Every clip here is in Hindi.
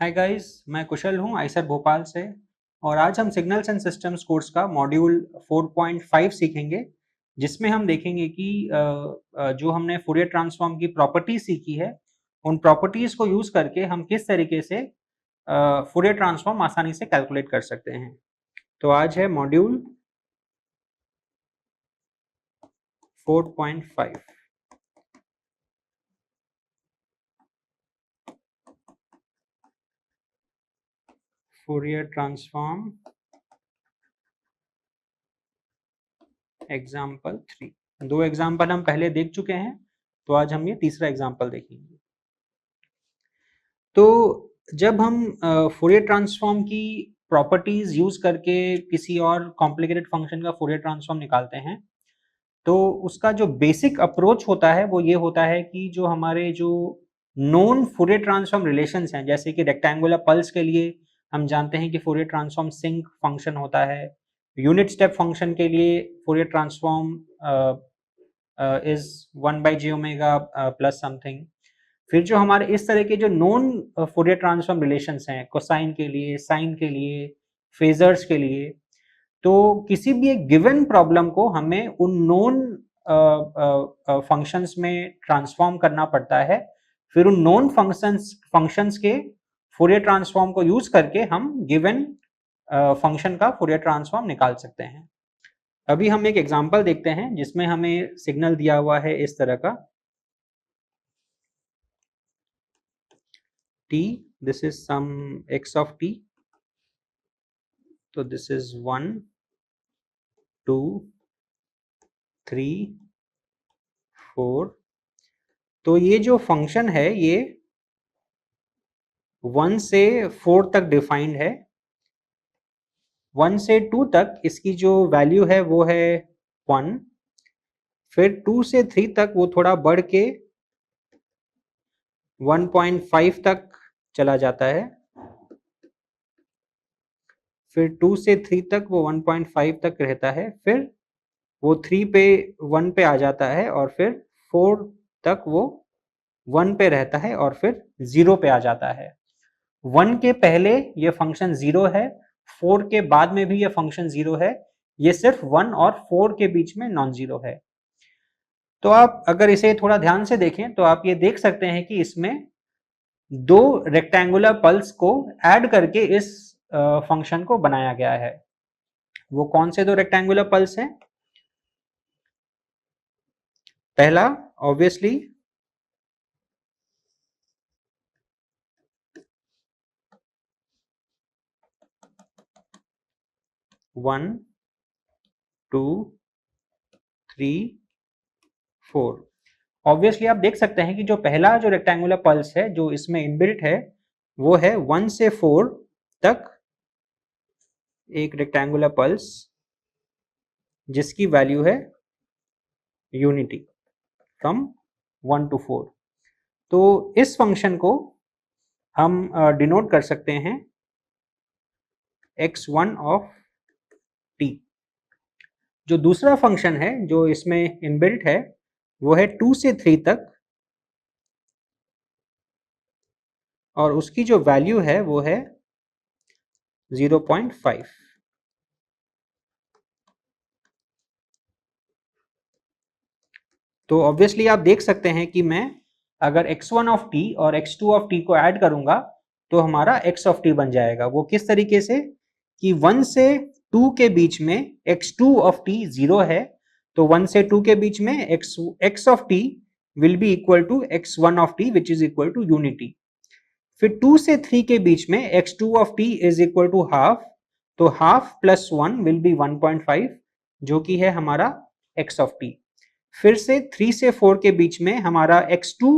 हाय गाइस, मैं कुशल हूँ आईसर भोपाल से। और आज हम सिग्नल्स एंड सिस्टम्स कोर्स का मॉड्यूल 4.5 सीखेंगे, जिसमें हम देखेंगे कि जो हमने फूरियर ट्रांसफॉर्म की प्रॉपर्टीज सीखी है, उन प्रॉपर्टीज को यूज करके हम किस तरीके से फूरियर ट्रांसफॉर्म आसानी से कैलकुलेट कर सकते हैं। तो आज है मॉड्यूल 4.5। Fourier transform example 3। दो एग्जाम्पल हम पहले देख चुके हैं, तो आज हम ये तीसरा एग्जाम्पल देखेंगे। तो जब हम फूरियर ट्रांसफॉर्म की प्रॉपर्टीज यूज करके किसी और कॉम्प्लिकेटेड फंक्शन का फूरियर ट्रांसफॉर्म निकालते हैं, तो उसका जो बेसिक अप्रोच होता है वो ये होता है कि जो हमारे जो नोन फूरियर ट्रांसफॉर्म रिलेशंस हैं, जैसे कि रेक्टेंगुलर पल्स के लिए हम जानते हैं कि फूरियर ट्रांसफॉर्म सिंक फंक्शन होता है। यूनिट स्टेप फंक्शन के लिए Fourier transform is 1/j plus something. फिर जो हमारे इस तरह के जो नॉन फूरियर ट्रांसफॉर्म रिलेशंस हैं, कोसाइन के लिए, साइन के लिए, फेजर्स के लिए, तो किसी भी एक गिवन प्रॉब्लम को हमें उन नॉन फंक्शंस में ट्रांसफॉर्म करना पड़ता है। फिर उन नॉन फंक्शंस के फूरियर ट्रांसफॉर्म को यूज करके हम गिवन फंक्शन का फूरियर ट्रांसफॉर्म निकाल सकते हैं। अभी हम एक एग्जांपल देखते हैं जिसमें हमें सिग्नल दिया हुआ है इस तरह का t, this is some x of t, तो this is 1 2 3 4। तो ये जो फंक्शन है ये 1 से 4 तक डिफाइंड है। 1 से 2 तक इसकी जो वैल्यू है वो है 1। फिर 2 से 3 तक वो थोड़ा बढ़ के 1.5 तक चला जाता है। फिर 2 से 3 तक वो 1.5 तक रहता है। फिर वो 3 पे 1 पे आ जाता है और फिर 4 तक वो 1 पे रहता है और फिर 0 पे आ जाता है। 1 के पहले ये फंक्शन 0 है, 4 के बाद में भी ये फंक्शन 0 है। ये सिर्फ 1 और 4 के बीच में नॉन जीरो है। तो आप अगर इसे थोड़ा ध्यान से देखें तो आप ये देख सकते हैं कि इसमें दो रेक्टेंगुलर पल्स को ऐड करके इस फंक्शन को बनाया गया है। वो कौन से दो रेक्टेंगुलर पल्स हैं? पहला ऑब्वियसली 1 2 3 4। ऑब्वियसली आप देख सकते हैं कि जो पहला जो रेक्टेंगुलर पल्स है जो इसमें इनबिल्ट है वो है 1 से 4 तक एक रेक्टेंगुलर पल्स जिसकी वैल्यू है यूनिटी फ्रॉम 1 to 4। तो इस फंक्शन को हम डिनोट कर सकते हैं x1 ऑफ t। जो दूसरा फंक्शन है जो इसमें इनबिल्ट है वो है 2 से 3 तक और उसकी जो वैल्यू है वो है 0.5। तो ऑब्वियसली आप देख सकते हैं कि मैं अगर x1 ऑफ t और x2 ऑफ t को ऐड करूंगा तो हमारा x ऑफ t बन जाएगा। वो किस तरीके से कि 1 से 2 के बीच में x2 ऑफ t 0 है, तो 1 से 2 के बीच में x of t will be equal to x1 of t which is equal to unity. फिर 2 से 3 के बीच में x2 of t is equal to half, तो हाफ प्लस 1 विल बी 1.5 जो कि है हमारा x ऑफ t। फिर से 3 से 4 के बीच में हमारा x2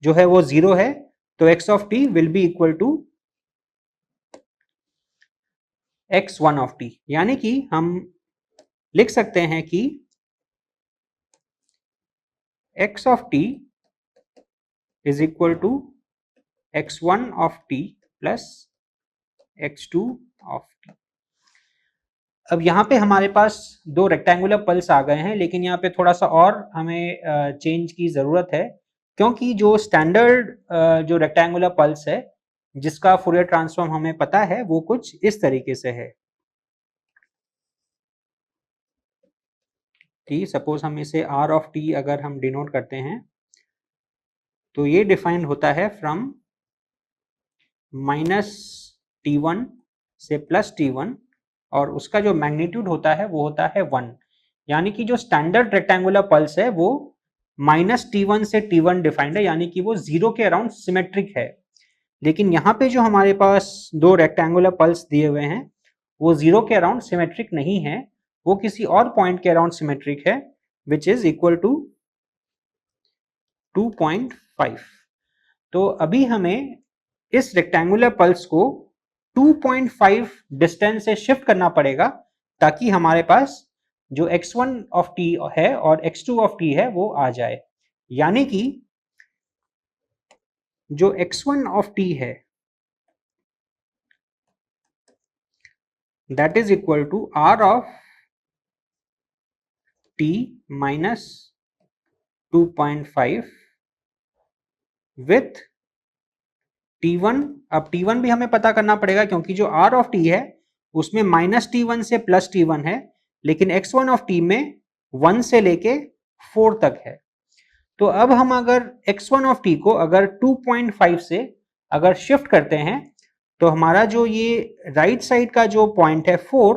जो है वो 0 है, तो x of t will be equal to x1 of t। यानी कि हम लिख सकते हैं कि x of t is equal to x1 of t plus x2 of t। अब यहाँ पे हमारे पास दो रेक्टेंगुलर पल्स आ गए हैं, लेकिन यहाँ पे थोड़ा सा और हमें चेंज की ज़रूरत है, क्योंकि जो स्टैंडर्ड जो रेक्टेंगुलर पल्स है जिसका फूरियर ट्रांसफॉर्म हमें पता है वो कुछ इस तरीके से है कि सपोज हम इसे r ऑफ t अगर हम डिनोट करते हैं तो ये डिफाइंड होता है फ्रॉम माइनस t1 से प्लस t1 और उसका जो मैग्नीट्यूड होता है वो होता है 1, यानी कि जो स्टैंडर्ड रेक्टेंगुलर पल्स है वो माइनस t1 से t1 डिफाइंड है, यानी कि वो 0 के अराउंड सिमेट्रिक है। लेकिन यहाँ पे जो हमारे पास दो रेक्टेंगुलर पल्स दिए हुए हैं वो 0 के अराउंड सिमेट्रिक नहीं है, वो किसी और पॉइंट के अराउंड सिमेट्रिक है विच इज इक्वल टू 2.5। तो अभी हमें इस रेक्टेंगुलर पल्स को 2.5 डिस्टेंस से शिफ्ट करना पड़ेगा ताकि हमारे पास जो x1 ऑफ t है और x2 ऑफ t है वो आ जाए, यानी कि जो x1 ऑफ t है that is equal to r of t minus 2.5 with t1। अब t1 भी हमें पता करना पड़ेगा क्योंकि जो r ऑफ t है उसमें माइनस t1 से प्लस t1 है, लेकिन x1 ऑफ t में 1 से लेके 4 तक है। तो अब हम अगर x1 ऑफ t को अगर 2.5 से अगर शिफ्ट करते हैं तो हमारा जो ये राइट साइड का जो पॉइंट है 4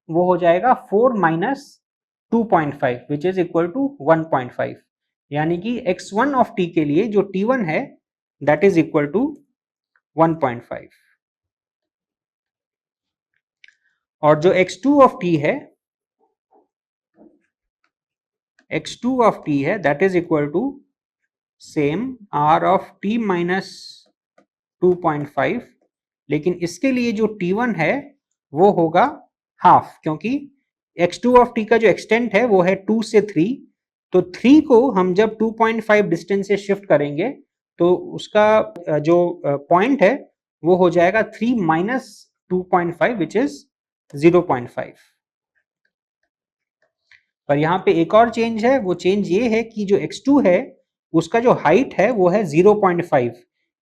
वो हो जाएगा 4 minus 2.5 which is equal to 1.5, यानी कि x1 ऑफ t के लिए जो t1 है दैट इज इक्वल टू 1.5 और जो x2 ऑफ t है that is equal to same r of t minus 2.5, लेकिन इसके लिए जो t1 है वो होगा हाफ, क्योंकि x2 ऑफ t का जो एक्सटेंट है वो है 2 से 3, तो 3 को हम जब 2.5 डिस्टेंस से शिफ्ट करेंगे तो उसका जो पॉइंट है वो हो जाएगा 3 माइनस 2.5 विच इज 0.5। पर यहाँ पे एक और चेंज है, वो चेंज ये है कि जो x2 है उसका जो हाइट है वो है 0.5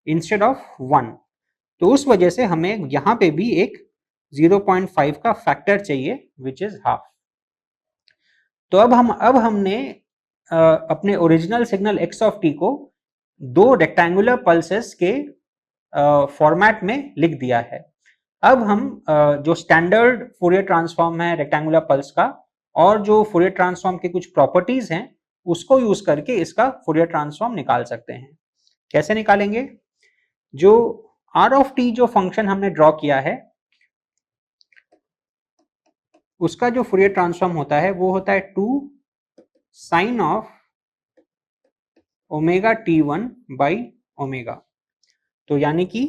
इंस्टेड ऑफ 1, तो उस वजह से हमें यहाँ पे भी एक 0.5 का फैक्टर चाहिए विच इज हाफ। तो अब हमने अपने original signal x of t को दो रेक्टेंगुलर पल्सेस के फॉर्मेट में लिख दिया है। अब हम जो स्टैंडर्ड फूरियर ट्रांसफॉर्म है रेक्टेंगुलर पल्स का और जो फूरियर ट्रांसफॉर्म के कुछ प्रॉपर्टीज हैं उसको यूज करके इसका फूरियर ट्रांसफॉर्म निकाल सकते हैं। कैसे निकालेंगे? जो r ऑफ t जो फंक्शन हमने ड्रॉ किया है उसका जो फूरियर ट्रांसफॉर्म होता है वो होता है 2 sine of omega t1 by omega. तो यानी कि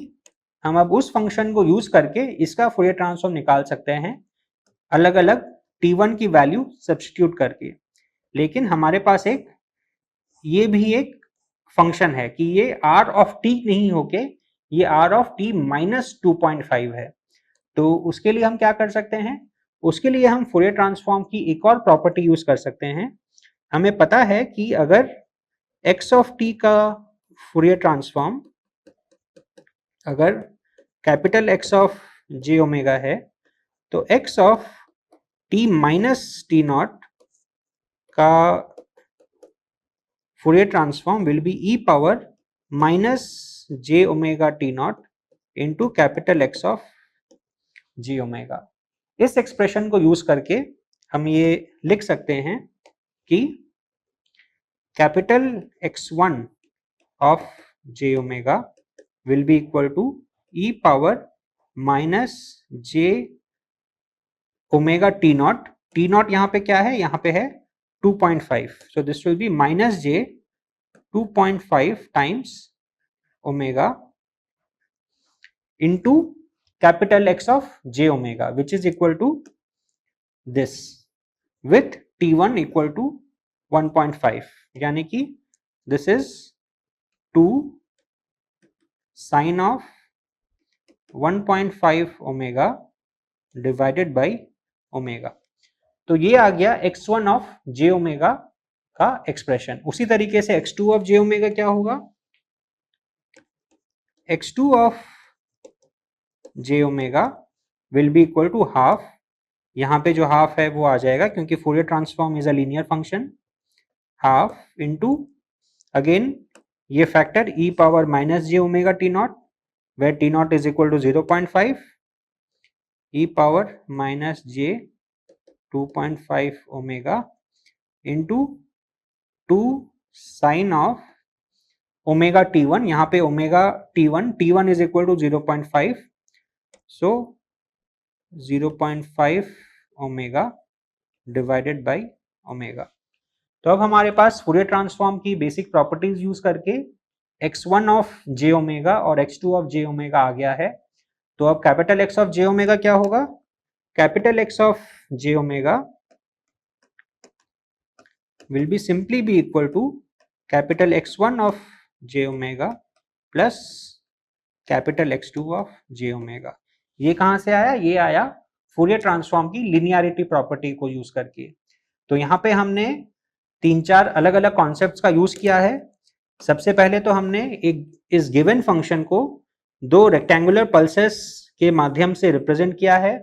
हम अब उस फंक्शन को यूज करके इसका फूरियर ट्रांसफॉर्म निकाल सकते हैं अलग अलग t1 की वैल्यू सब्स्टिट्यूट करके। लेकिन हमारे पास ये भी एक फंक्शन है कि ये r ऑफ t नहीं होके ये r ऑफ t माइनस 2.5 है। तो उसके लिए हम क्या कर सकते हैं? उसके लिए हम फूरियर ट्रांसफॉर्म की एक और प्रॉपर्टी यूज कर सकते हैं। हमें पता है कि अगर x ऑफ t का फूरियर ट्रांसफॉर्म अगर capital X of j omega है तो x of t minus t naught का Fourier transform will be e power minus j omega t naught into capital X of j omega. इस एक्सप्रेशन को यूज करके हम ये लिख सकते हैं कि capital x1 of j omega will be equal to e power minus j omega t naught. t not यहाँ पे क्या है? यहाँ पे है 2.5, so this will be minus j 2.5 times omega into capital X of j omega which is equal to this with t1 equal to 1.5, यानी कि this is 2 sine of 1.5 omega divided by omega. तो ये आ गया x1 ऑफ j ओमेगा का एक्सप्रेशन। उसी तरीके से x2 ऑफ j ओमेगा क्या होगा? x2 of j omega will be equal to half, यहाँ पे जो हाफ है वो आ जाएगा क्योंकि Fourier transform is a linear function, half into again ये factor e power minus j omega t naught, where t naught is equal to 0.5 e power minus j 2.5 omega into 2 sin of omega t1, यहाँ पे omega t1 is equal to 0.5, so 0.5 omega divided by omega। तो अब हमारे पास फूरियर ट्रांसफॉर्म की बेसिक प्रॉपर्टीज यूज करके x1 ऑफ जे ओमेगा और x2 ऑफ जे ओमेगा आ गया है। तो अब capital X of j omega क्या होगा? Capital X of j omega will be simply be equal to capital X1 of j omega plus capital X2 of j omega। ये कहां से आया? ये आया फूरियर ट्रांसफॉर्म की लिनियरिटी प्रॉपर्टी को यूज करके। तो यहाँ पे हमने 3-4 अलग अलग कॉन्सेप्ट्स का यूज किया है। सबसे पहले तो हमने एक इस गिवन फंक्शन को दो रेक्टेंगुलर पल्सेस के माध्यम से रिप्रेजेंट किया है।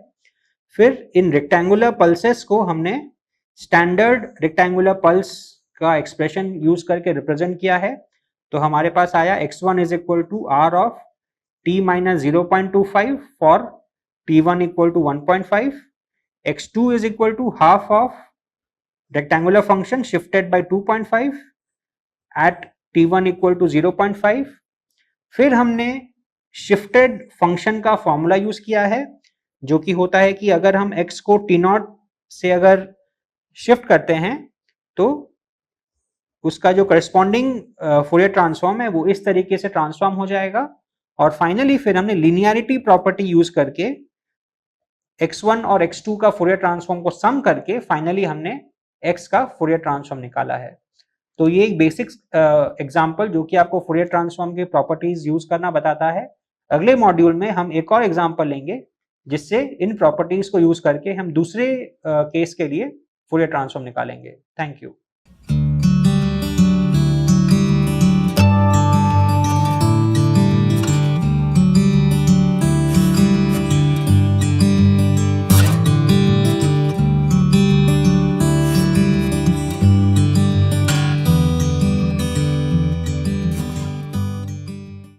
फिर इन रेक्टेंगुलर पल्सेस को हमने स्टैंडर्ड रेक्टेंगुलर पल्स का एक्सप्रेशन यूज करके रिप्रेजेंट किया है। तो हमारे पास आया x1 is equal to r of t minus 0.25 for t1 equal to 1.5, x2 is equal to half of rectangular function shifted by 2.5 at t1 equal to 0.5। फिर हमने शिफ्टेड फंक्शन का फॉर्मूला यूज किया है जो कि होता है कि अगर हम x को t0 से अगर शिफ्ट करते हैं तो उसका जो करस्पॉन्डिंग फूरियर ट्रांसफॉर्म है वो इस तरीके से ट्रांसफॉर्म हो जाएगा। और फाइनली फिर हमने लिनियरिटी प्रॉपर्टी यूज करके x1 और x2 का फूरियर ट्रांसफॉर्म को सम करके फाइनली हमने x का फूरियर ट्रांसफॉर्म निकाला है। तो ये एक बेसिक एग्जांपल जो कि आपको फूरियर ट्रांसफॉर्म की प्रॉपर्टीज यूज करना बताता है। अगले मॉड्यूल में हम एक और एग्जांपल लेंगे जिससे इन प्रॉपर्टीज को यूज करके हम दूसरे केस के लिए फूरियर ट्रांसफॉर्म निकालेंगे। Thank you.